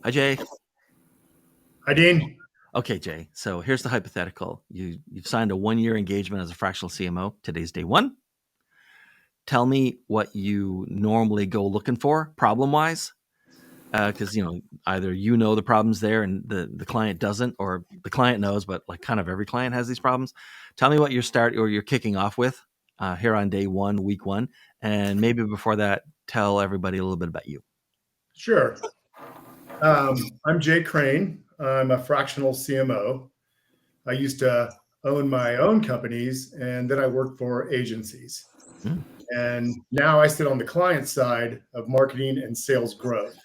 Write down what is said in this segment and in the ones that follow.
Hi, Jay. Hi, Dean. Okay, Jay. So here's the hypothetical. You've signed a 1 year engagement as a fractional CMO. Today's day one. Tell me what you normally go looking for, problem wise, because either you know the problems there and the client doesn't, or the client knows, but like kind of every client has these problems. Tell me what you're kicking off with here on day one, week one, and maybe before that, tell everybody a little bit about you. Sure. I'm Jay Crain. I'm a fractional CMO. I used to own my own companies and then I worked for agencies. Mm, And now I sit on the client side of marketing and sales growth.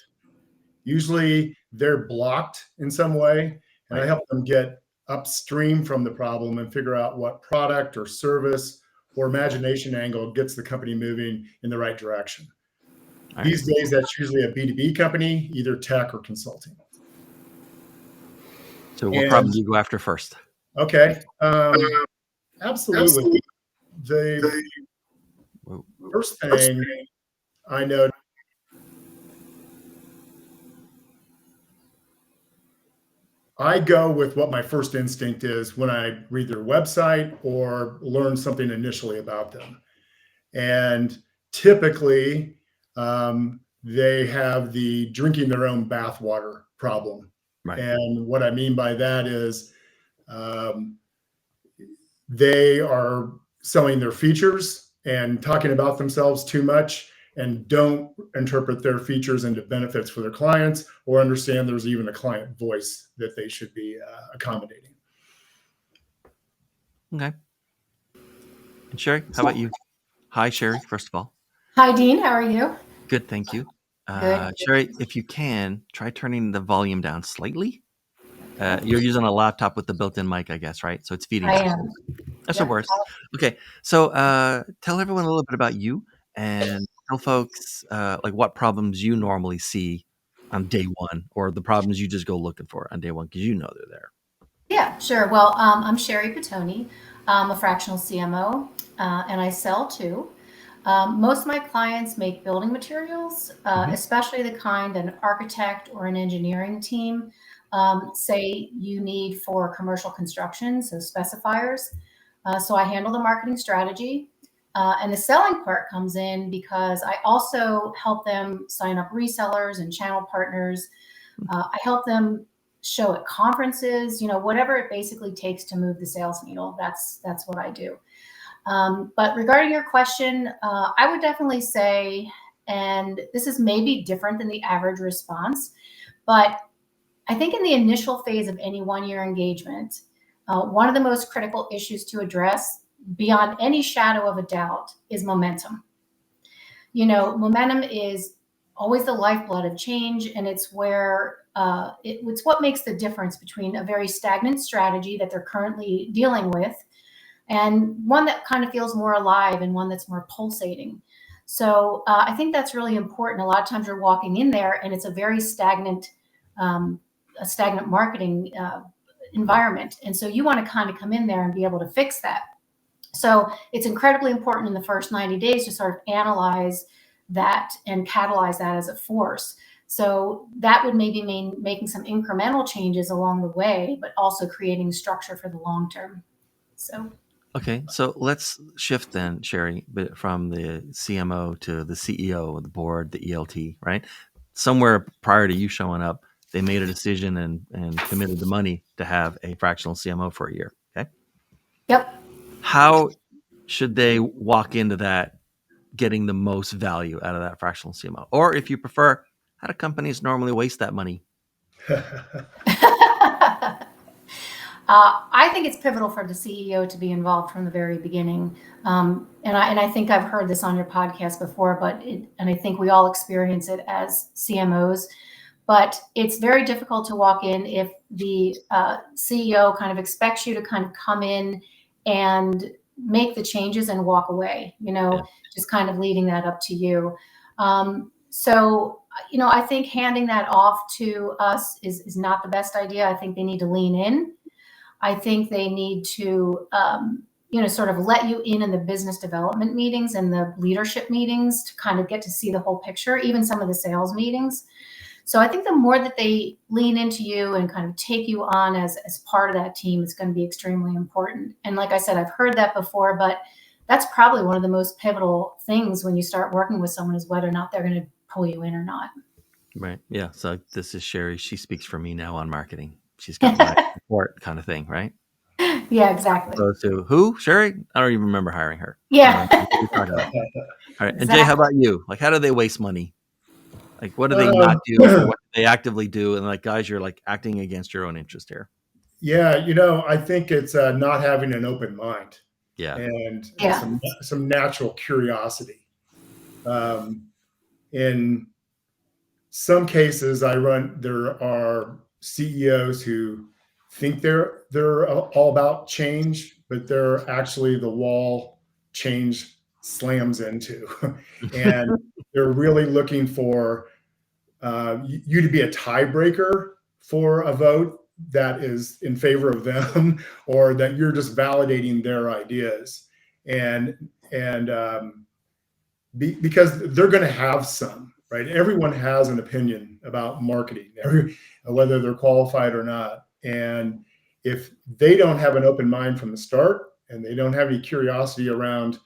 Usually they're blocked in some way, and I right. help them get upstream from the problem and figure out what product or service or imagination angle gets the company moving in the right direction. All right. These days, that's usually a B2B company, either tech or consulting. So what And problem do you go after first? okay, absolutely. The Whoa. first thing I know, I go with what my first instinct is when I read their website or learn something initially about them. And typically, they have the drinking their own bathwater problem. Right. And what I mean by that is um, they are selling their features and talking about themselves too much and don't interpret their features into benefits for their clients or understand there's even a client voice that they should be accommodating. Okay. And Sheri, how about you? Hi, Sheri, first of all. Hi, Dean. How are you? Good, thank you. Good. Sheri, if you can, try turning the volume down slightly. You're using a laptop with the built-in mic, I guess, right? So it's feeding I back. am. That's the Yep. worst. Okay, so tell everyone a little bit about you and tell folks like what problems you normally see on day one, or the problems you just go looking for on day one because you know they're there. Yeah, sure. Well, I'm Sheri Pettoni. I'm a fractional CMO, and I sell too. Most of my clients make building materials, Hmm. especially the kind an architect or an engineering team say you need for commercial construction, so specifiers. So I handle the marketing strategy. And the selling part comes in because I also help them sign up resellers and channel partners. I help them show at conferences, whatever it basically takes to move the sales needle. That's what I do. But regarding your question, I would definitely say, and this is maybe different than the average response, but I think in the initial phase of any 1 year engagement, one of the most critical issues to address, beyond any shadow of a doubt, is momentum. Momentum is always the lifeblood of change, and it's where it's what makes the difference between a very stagnant strategy that they're currently dealing with and one that kind of feels more alive and one that's more pulsating. So I think that's really important. A lot of times you're walking in there and it's um, a stagnant marketing environment, and so you want to kind of come in there and be able to fix that. So it's incredibly important in the first 90 days to sort of analyze that and catalyze that as a force. So that would maybe mean making some incremental changes along the way, but also creating structure for the long term. So Okay, so let's shift then, Sheri, from the CMO to the CEO, the board, the ELT, right? Somewhere prior to you showing up, they made a decision and committed the money to have a fractional CMO for a year. Okay. yep. How should they walk into that getting the most value out of that fractional CMO? Or if you prefer, how do companies normally waste that money? I think it's pivotal for the CEO to be involved from the very beginning. And I think I've heard this on your podcast before, and I think we all experience it as CMOs. But it's very difficult to walk in if the CEO kind of expects you to kind of come in and make the changes and walk away, Yeah. just kind of leaving that up to you. So, I think handing that off to us is not the best idea. I think they need to lean in. I think they need to, sort of let you in the business development meetings and the leadership meetings to kind of get to see the whole picture, even some of the sales meetings. So I think the more that they lean into you and kind of take you on as part of that team is going to be extremely important. And like I said, I've heard that before, but that's probably one of the most pivotal things when you start working with someone is whether or not they're going to pull you in or not. Right. Yeah. So this is Sheri. She speaks for me now on marketing. She's got my support kind of thing, right? Yeah, exactly. Opposed to who? Sheri? I don't even remember hiring her. Yeah. What are you talking about? All right. And Jay, Exactly. how about you? Like, how do they waste money? Like, what do they not do, or what do they actively do? And like, guys, you're like acting against your own interest here. Yeah, I think it's not having an open mind Yeah. and Yeah. some natural curiosity. In some cases, there are CEOs who think they're all about change, but they're actually the wall change slams into, and they're really looking for you to be a tiebreaker for a vote that is in favor of them, or that you're just validating their ideas, and because they're going to have some, right? Everyone has an opinion about marketing, whether they're qualified or not. And if they don't have an open mind from the start, and they don't have any curiosity around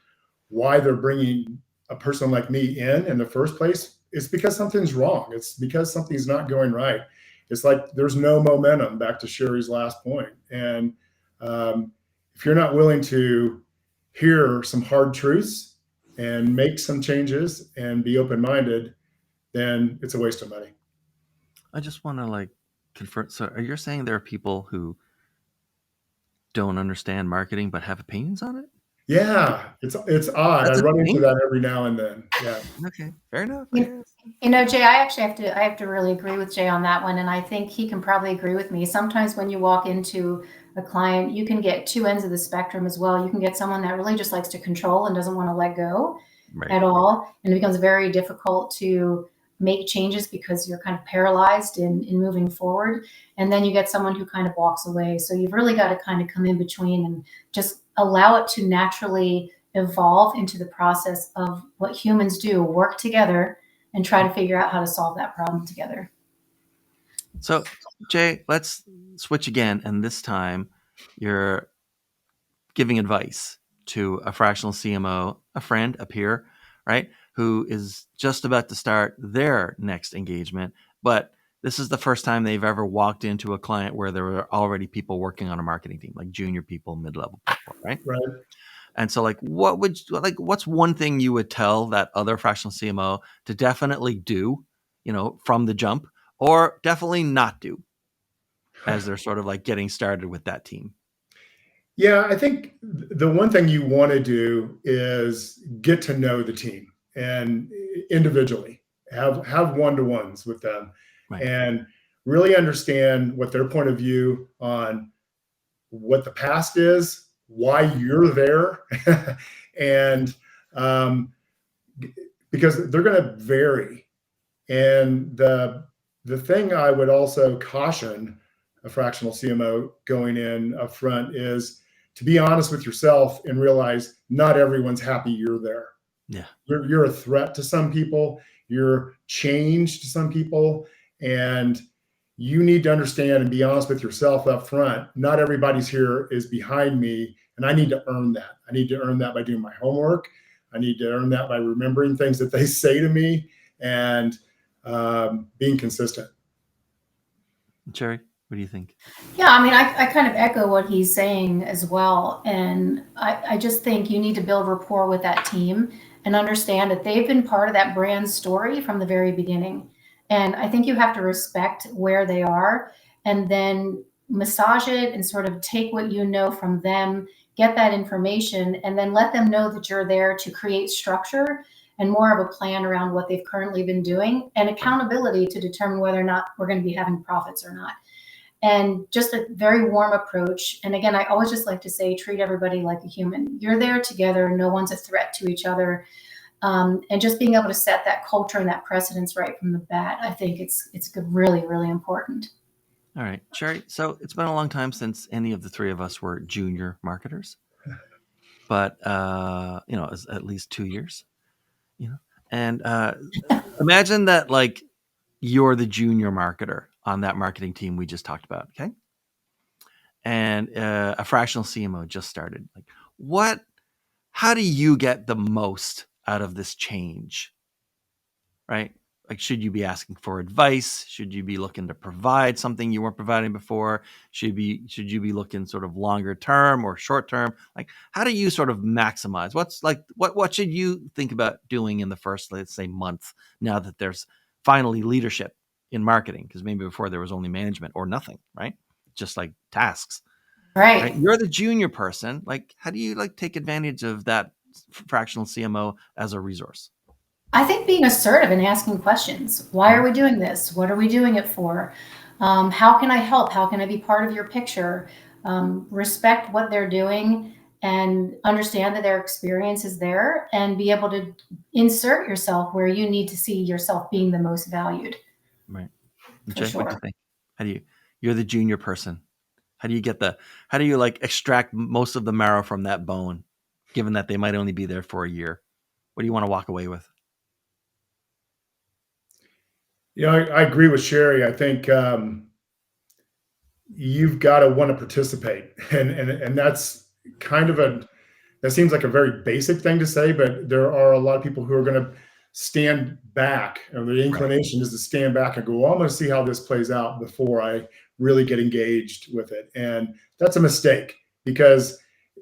why they're bringing a person like me in the first place, it's because something's wrong. It's because something's not going right. It's like there's no momentum, back to Sheri's last point. And if you're not willing to hear some hard truths and make some changes and be open-minded, then it's a waste of money. I just want to like confirm. So, are you saying there are people who don't understand marketing but have opinions on it? Yeah, it's odd. I That's a run into thing. that every now and then. Yeah. Okay, fair enough. I guess. Jay, I have to really agree with Jay on that one. And I think he can probably agree with me. Sometimes when you walk into a client, you can get two ends of the spectrum as well. You can get someone that really just likes to control and doesn't want to let go at all. And it becomes very difficult to make changes because you're kind of paralyzed in moving forward. And then you get someone who kind of walks away. So you've really got to kind of come in between and just allow it to naturally evolve into the process of what humans do, work together and try to figure out how to solve that problem together. So, Jay, let's switch again. And this time you're giving advice to a fractional CMO, a friend, a peer, right, who is just about to start their next engagement. But this is the first time they've ever walked into a client where there were already people working on a marketing team, like junior people, mid-level people, right? Right. And so, like, what's one thing you would tell that other fractional CMO to definitely do, from the jump, or definitely not do as they're sort of like getting started with that team? Yeah, I think the one thing you want to do is get to know the team and individually have one-to-ones with them, Right. and really understand what their point of view on what the past is, why you're there, and because they're going to vary. And the thing I would also caution a fractional CMO going in up front is to be honest with yourself and realize not everyone's happy you're there. Yeah. You're a threat to some people. You're change to some people. And you need to understand and be honest with yourself up front. Not everybody's here is behind me. And I need to earn that. I need to earn that by doing my homework. I need to earn that by remembering things that they say to me and being consistent. Sheri, what do you think? Yeah, I mean, I kind of echo what he's saying as well. And I just think you need to build rapport with that team and understand that they've been part of that brand story from the very beginning. And I think you have to respect where they are and then massage it and sort of take what you know from them, get that information, and then let them know that you're there to create structure and more of a plan around what they've currently been doing and accountability to determine whether or not we're going to be having profits or not. And just a very warm approach. And again, I always just like to say, treat everybody like a human. You're there together. No one's a threat to each other. And just being able to set that culture and that precedence right from the bat, I think it's really, really important. All right, Sheri. So it's been a long time since any of the three of us were junior marketers, but at least 2 years. And imagine that, like, you're the junior marketer on that marketing team we just talked about, okay? And a fractional CMO just started. Like, how do you get the most out of this change, right? Like, should you be asking for advice? Should you be looking to provide something you weren't providing before? Should you be looking sort of longer term or short term? Like, how do you sort of maximize? What should you think about doing in the first, let's say, month, now that there's finally leadership in marketing? Because maybe before there was only management or nothing, right? Just like tasks. Right? Right. You're the junior person. Like, how do you take advantage of that fractional CMO as a resource? I think being assertive and asking questions. Why are we doing this? What are we doing it for? How can I help? How can I be part of your picture? Respect what they're doing and understand that their experience is there, and be able to insert yourself where you need to see yourself being the most valued. Right. For Jay, what do you sure. think? You're the junior person. How do you extract most of the marrow from that bone, given that they might only be there for a year? What do you want to walk away with? Yeah, I agree with Sheri. I think you've got to want to participate, and that's kind of that seems like a very basic thing to say, but there are a lot of people who are going to stand back, and the Right. inclination is to stand back and go, well, I'm going to see how this plays out before I really get engaged with it. And that's a mistake, because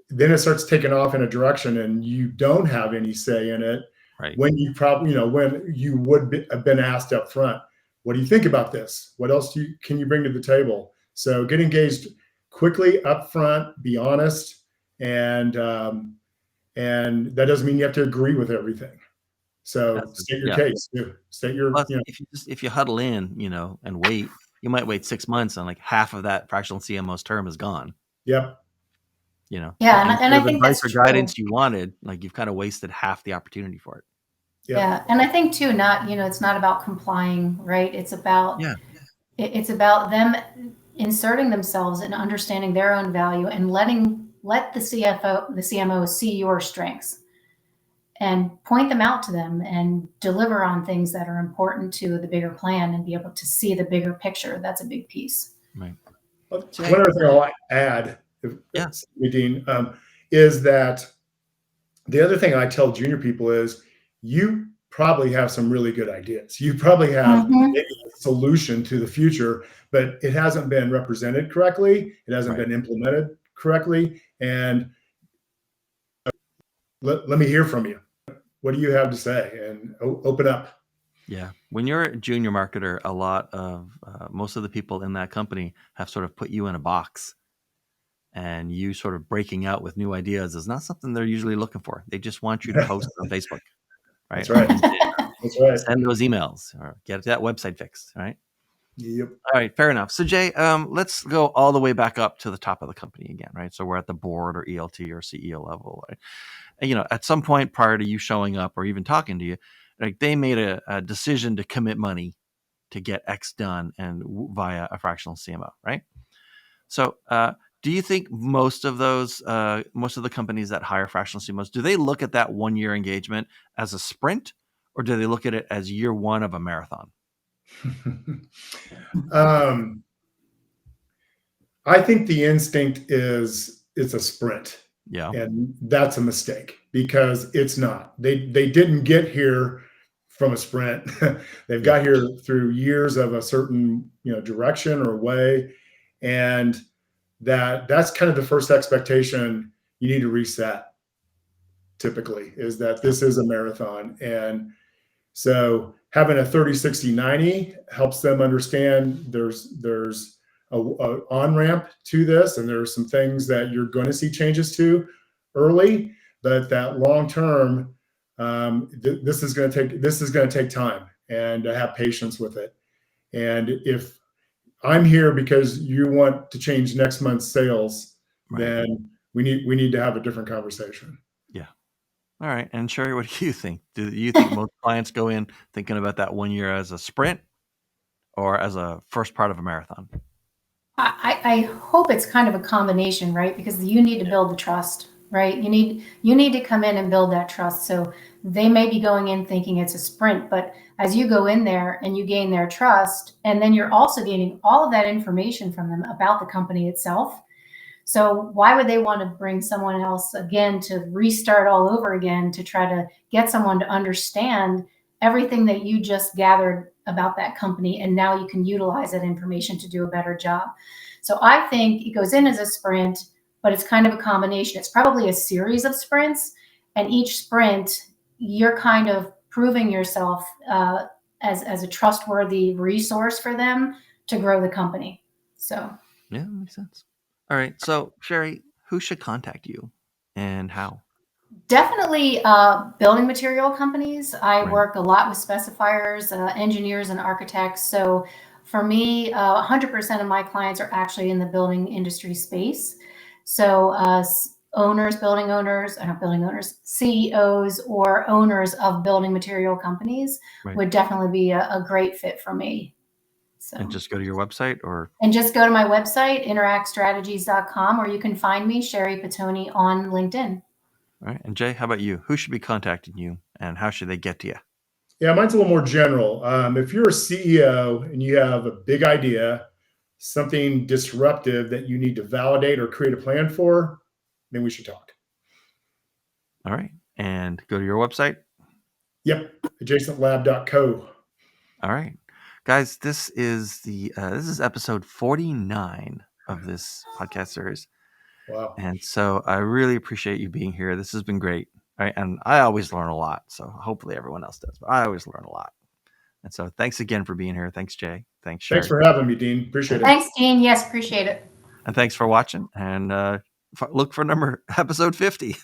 then it starts taking off in a direction and you don't have any say in it, Right. when you probably, when you have been asked up front, what do you think about this? What else can you bring to the table? So get engaged quickly up front, be honest, and that doesn't mean you have to agree with everything. So state your Yeah. case too. State your, Plus, if you huddle in, and wait, you might wait 6 months and like half of that fractional CMO's term is gone. yep. Yeah, And and I instead of think advice that's or true. guidance you wanted, like, you've kind of wasted half the opportunity for it. Yep. Yeah, and I think too, it's not about complying, right? It's about Yeah. it's about them inserting themselves and understanding their own value, and let the CMO see your strengths and point them out to them, and deliver on things that are important to the bigger plan, and be able to see the bigger picture. That's a big piece. Right. One other thing I'll add, Yeah. Dean, is that the other thing I tell junior people is, you probably have some really good ideas. You probably have Mhm. a solution to the future, but it hasn't been represented correctly. It hasn't Right. been implemented correctly. And let me hear from you. What do you have to say? And open up. Yeah. When you're a junior marketer, a lot of most of the people in that company have sort of put you in a box, and you sort of breaking out with new ideas is not something they're usually looking for. They just want you to post on Facebook, right? That's Or right. LinkedIn, That's right. send those emails, or get that website fixed, right? Yep. All right, fair enough. So Jay, let's go all the way back up to the top of the company again, right? So we're at the board or ELT or CEO level, right? And, at some point prior to you showing up or even talking to you, like, they made a decision to commit money to get X done, and via a fractional CMO, right? So, do you think most of the companies that hire fractional CMOs, do they look at that 1 year engagement as a sprint, or do they look at it as year one of a marathon? I think the instinct is it's a sprint, Yeah. and that's a mistake, because it's not. They didn't get here from a sprint. They've Yeah. got here through years of a certain direction or way, and that's kind of the first expectation you need to reset. Typically, is that Yeah. this is a marathon, and so having a 30, 60, 90 helps them understand there's a on ramp to this, and there's some things that you're going to see changes to early, but that long term, this is going to take time, and have patience with it. And if I'm here because you want to change next month's sales, Right. then we need to have a different conversation. Yeah. All right. And Sheri, what do you think? Do you think most clients go in thinking about that 1 year as a sprint or as a first part of a marathon? I hope it's kind of a combination, right? Because you need to build the trust right? You need to come in and build that trust. So they may be going in thinking it's a sprint, but as you go in there and you gain their trust, and then you're also gaining all of that information from them about the company itself. So why would they want to bring someone else again to restart all over again to try to get someone to understand everything that you just gathered about that company, and now you can utilize that information to do a better job? So I think it goes in as a sprint, but it's kind of a combination. It's probably a series of sprints, and each sprint you're kind of proving yourself as a trustworthy resource for them to grow the company. So Yeah, that makes sense. All right. So, Sheri, who should contact you and how? definitely building material companies. I Right. work a lot with specifiers, engineers, and architects. So for me, 100% of my clients are actually in the building industry space. So building owners, not building owners, CEOs or owners of building material companies Right. would definitely be a great fit for me. So. And just go to your website or? And just go to my website, interactstrategies.com, or you can find me, Sheri Pettoni, on LinkedIn. All right. And Jay, how about you? Who should be contacting you and how should they get to you? Yeah, mine's a little more general. If you're a CEO and you have a big idea, something disruptive that you need to validate or create a plan for, then we should talk. All right. And go to your website? Yep, adjacentlab.co. All right. Guys, this is episode 49 of this podcast series. Wow. And so I really appreciate you being here. This has been great. Right? And I always learn a lot. So hopefully everyone else does, but I always learn a lot. And so thanks again for being here. Thanks, Jay. Thanks, Sheri. Thanks for having me, Dean. Appreciate it. Thanks, Dean. Yes, appreciate it. And thanks for watching. And look for episode 50.